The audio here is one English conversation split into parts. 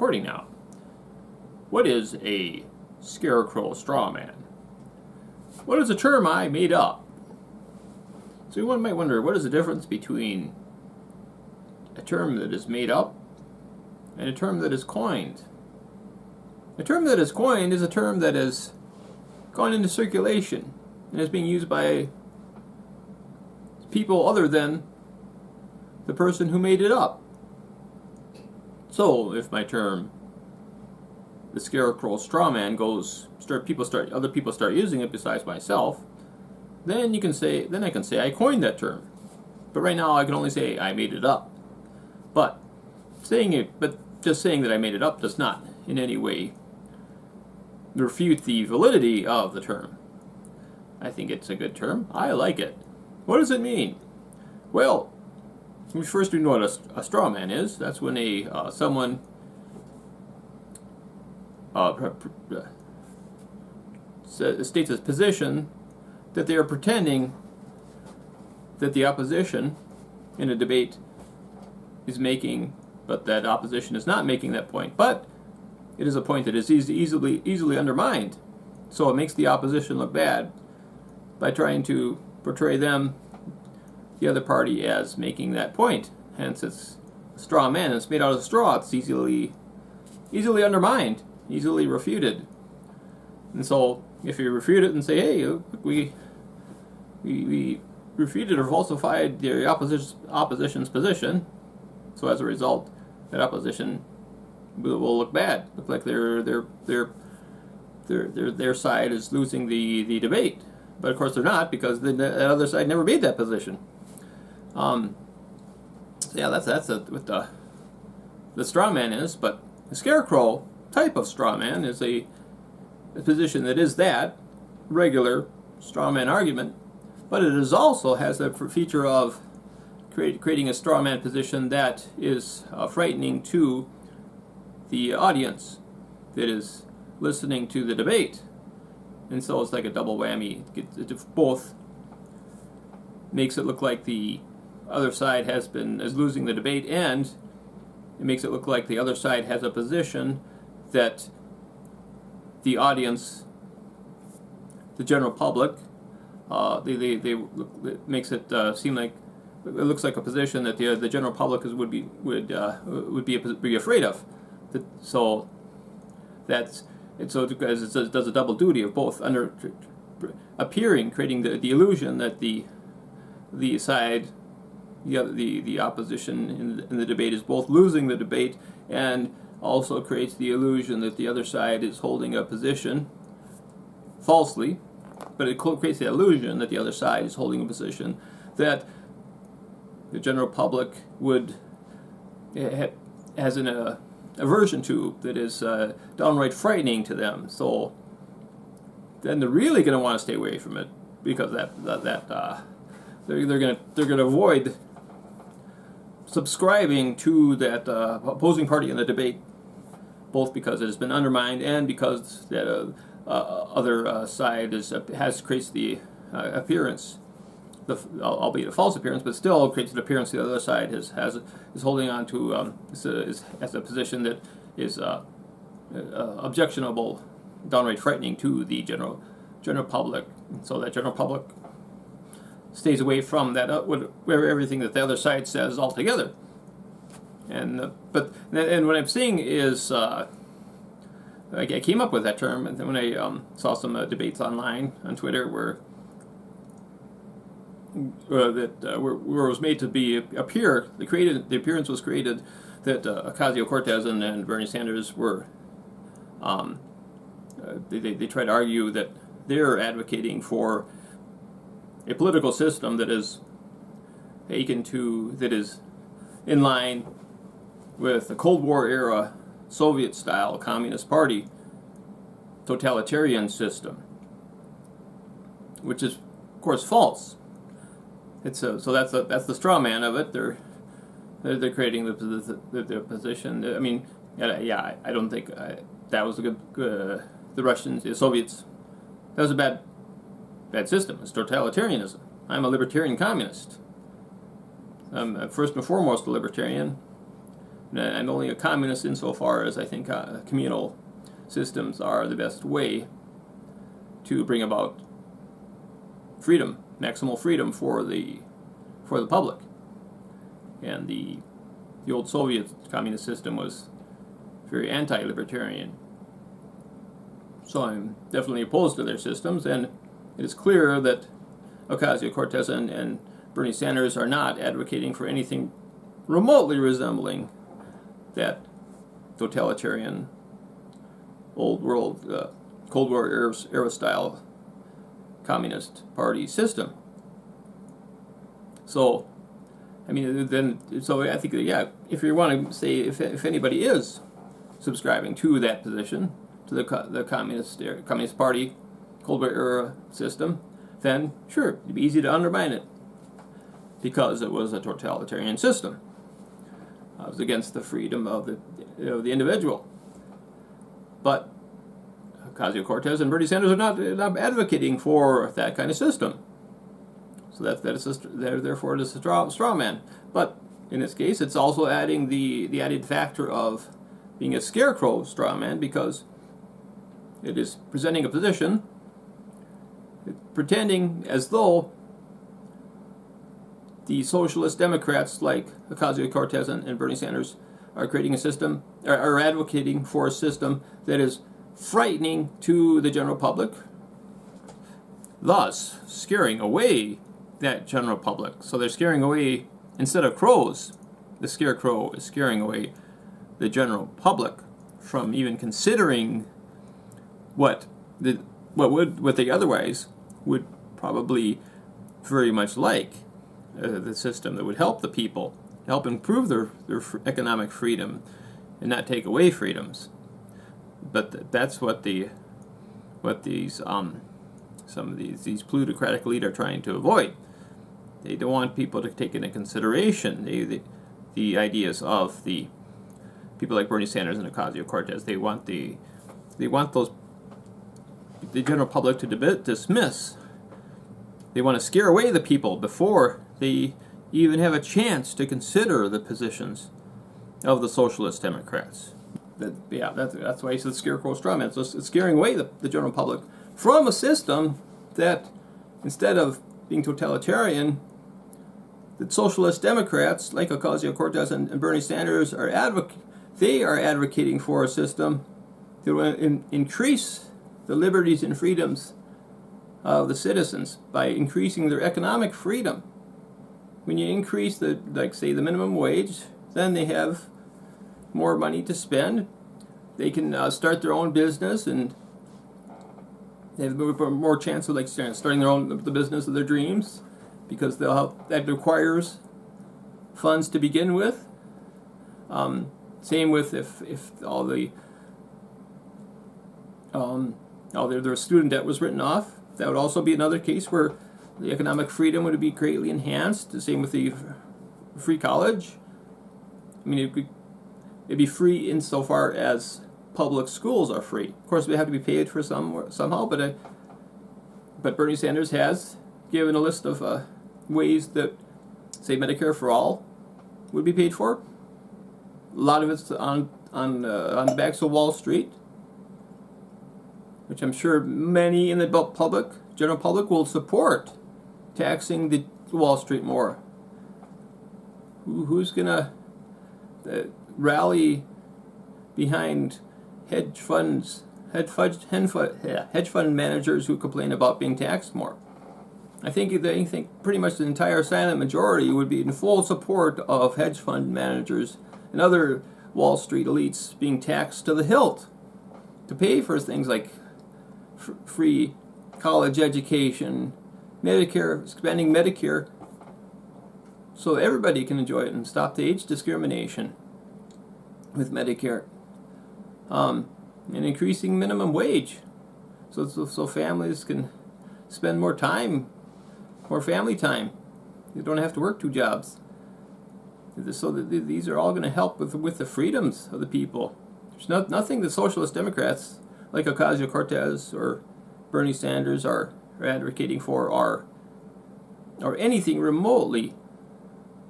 recording now. What is a Scarecrow Straw Man? What is a term I made up? So one might wonder, what is the difference between a term that is made up and a term that is coined? A term that is coined is a term that has gone into circulation and is being used by people other than the person who made it up. So if my term, the Scarecrow Straw Man, other people start using it besides myself, then I can say I coined that term. But right now I can only say I made it up. But just saying that I made it up does not in any way refute the validity of the term. I think it's a good term. I like it. What does it mean? Well, first we know what a straw man is. That's when someone states a position that they are pretending that the opposition in a debate is making, but that opposition is not making that point. But it is a point that is easily undermined. So it makes the opposition look bad by trying to portray them, the other party, as making that point. Hence, it's a straw man. It's made out of straw. It's easily undermined, easily refuted. And so, if you refute it and say, "Hey, we refuted or falsified the opposition's position," so as a result, that opposition will look bad. Look like their side is losing the debate. But of course they're not, because the other side never made that position. So yeah, that's what the straw man is. But the scarecrow type of straw man is a position that is that regular straw man argument, but it is also has a feature of creating a straw man position that is frightening to the audience that is listening to the debate. And so it's like a double whammy. It both makes it look like the other side is losing the debate, and it makes it look like the other side has a position that the audience, the general public, it makes it seem like it looks like a position that the general public would be afraid of. So that's. And so it does a double duty of both creating the illusion that the side, the opposition in the debate is both losing the debate, and also creates the illusion that the other side is holding a position falsely, but it creates the illusion that the other side is holding a position that the general public has an aversion to, that is downright frightening to them. So then they're really going to want to stay away from it, because they're going to avoid subscribing to that opposing party in the debate, both because it has been undermined and because that other side creates the appearance, albeit a false appearance, but still creates an appearance the other side is holding on to as a position that is objectionable, downright frightening to the general public. So that general public stays away from that where everything that the other side says altogether. And what I'm seeing is I came up with that term, and then when I saw some debates online on Twitter where it was made to appear. The appearance was created that Ocasio-Cortez and Bernie Sanders were. They try to argue that they're advocating for a political system that is in line with the Cold War era Soviet-style Communist Party totalitarian system, which is, of course, false. So that's the straw man of it. They're creating the position. I mean, yeah, I don't think that was a good. The Russians, the Soviets, that was a bad system. It's totalitarianism. I'm a libertarian communist. I'm first and foremost a libertarian, I'm only a communist insofar as I think communal systems are the best way to bring about freedom, maximal freedom for the public. And the old Soviet communist system was very anti-libertarian. So I'm definitely opposed to their systems, and it is clear that Ocasio-Cortez and Bernie Sanders are not advocating for anything remotely resembling that totalitarian old world, Cold War era style communist party system. So, I mean, so I think that, yeah, if you want to say if anybody is subscribing to that position, to the Communist Party Cold War era system, then sure, it'd be easy to undermine it because it was a totalitarian system. It was against the freedom of the individual. But Ocasio-Cortez and Bernie Sanders are not advocating for that kind of system. So therefore it is a straw man. But in this case, it's also adding the added factor of being a scarecrow straw man, because it is presenting a position, pretending as though the socialist Democrats like Ocasio-Cortez and Bernie Sanders are creating a system, are advocating for a system that is frightening to the general public, thus scaring away that general public. So they're scaring away, instead of crows, the scarecrow is scaring away the general public from even considering what they otherwise would probably very much like, the system that would help the people, help improve their economic freedom and not take away freedoms. But that's what these some of these plutocratic elite are trying to avoid. They don't want people to take into consideration the ideas of the people like Bernie Sanders and Ocasio-Cortez. They want the general public to dismiss. They want to scare away the people before they even have a chance to consider the positions of the socialist Democrats. That's why he said Scarecrow Straw Man. So it's scaring away the general public from a system that, instead of being totalitarian, the socialist Democrats like Ocasio-Cortez and Bernie Sanders are advocating for a system that will increase the liberties and freedoms of the citizens by increasing their economic freedom. When you increase the minimum wage, then they have more money to spend. They can start their own business, and they have more chance of starting the business of their dreams, because that requires funds to begin with. Same with if all their student debt was written off. That would also be another case where the economic freedom would be greatly enhanced. The same with the free college. I mean, it'd be free insofar as public schools are free. Of course, they have to be paid for somehow, but Bernie Sanders has given a list of ways that, say, Medicare for all would be paid for. A lot of it's on the backs of Wall Street, which I'm sure many in the general public will support, taxing the Wall Street more. Who's gonna rally behind hedge fund managers who complain about being taxed more? I think pretty much the entire silent majority would be in full support of hedge fund managers and other Wall Street elites being taxed to the hilt to pay for things like free college education, Medicare, expanding Medicare, so everybody can enjoy it, and stop the age discrimination with Medicare, and increasing minimum wage, so families can spend more family time. You don't have to work 2 jobs. So these are all going to help with the freedoms of the people. There's nothing the socialist Democrats like Ocasio-Cortez or Bernie Sanders are advocating for or anything remotely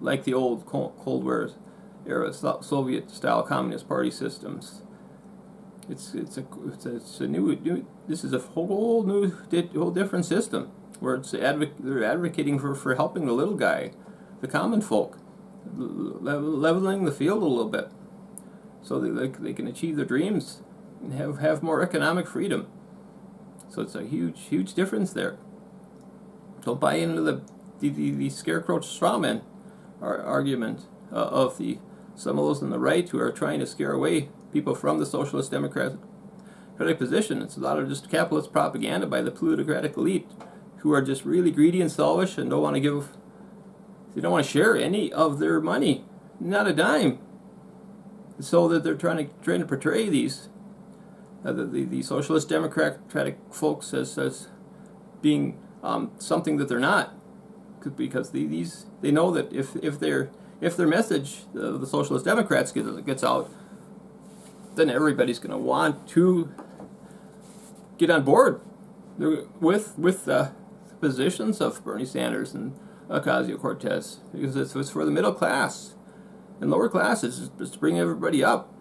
like the old Cold War era Soviet-style communist party systems. It's a new this is a whole different system where they're advocating for helping the little guy, the common folk, leveling the field a little bit, so they can achieve their dreams and have more economic freedom. So it's a huge difference there. Don't buy into the Scarecrow Straw Man argument of some of those on the right who are trying to scare away people from the socialist democratic position. It's a lot of just capitalist propaganda by the plutocratic elite who are just really greedy and selfish and don't want to share any of their money, not a dime. So that they're trying to portray these the socialist democratic folks as being something that they're not, because they know that if their message, the socialist democrats, gets out, then everybody's going to want to get on board with the positions of Bernie Sanders and Ocasio-Cortez, because it's for the middle class and lower classes, just to bring everybody up,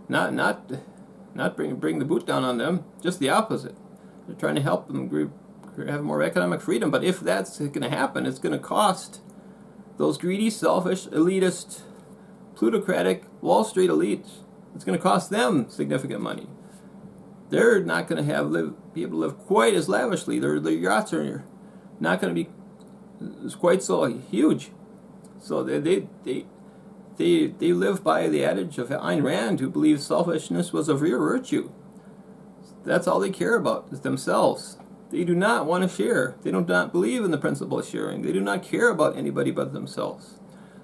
not bring the boot down on them. Just the opposite. They're trying to help them have more economic freedom. But if that's going to happen, it's going to cost those greedy, selfish, elitist, plutocratic Wall Street elites. It's going to cost them significant money. They're not going to be able to live quite as lavishly. Their yachts are not going to be quite so huge. So they live by the adage of Ayn Rand, who believes selfishness was a real virtue. That's all they care about, is themselves. They do not want to share. They do not believe in the principle of sharing. They do not care about anybody but themselves.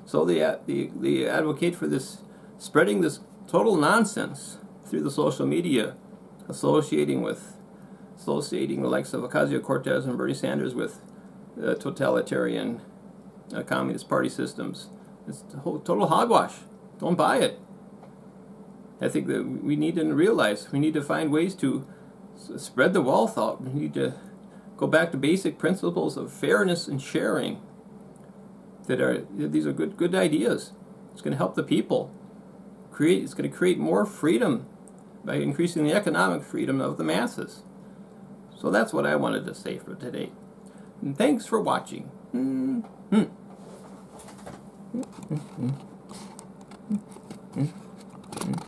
So they advocate for this, spreading this total nonsense through the social media, associating the likes of Ocasio-Cortez and Bernie Sanders with totalitarian communist party systems. It's total hogwash. Don't buy it. I think that we need to realize we need to find ways to spread the wealth out. We need to go back to basic principles of fairness and sharing. These are good ideas. It's going to help the people. It's going to create more freedom by increasing the economic freedom of the masses. So that's what I wanted to say for today. And thanks for watching. Mm-hmm.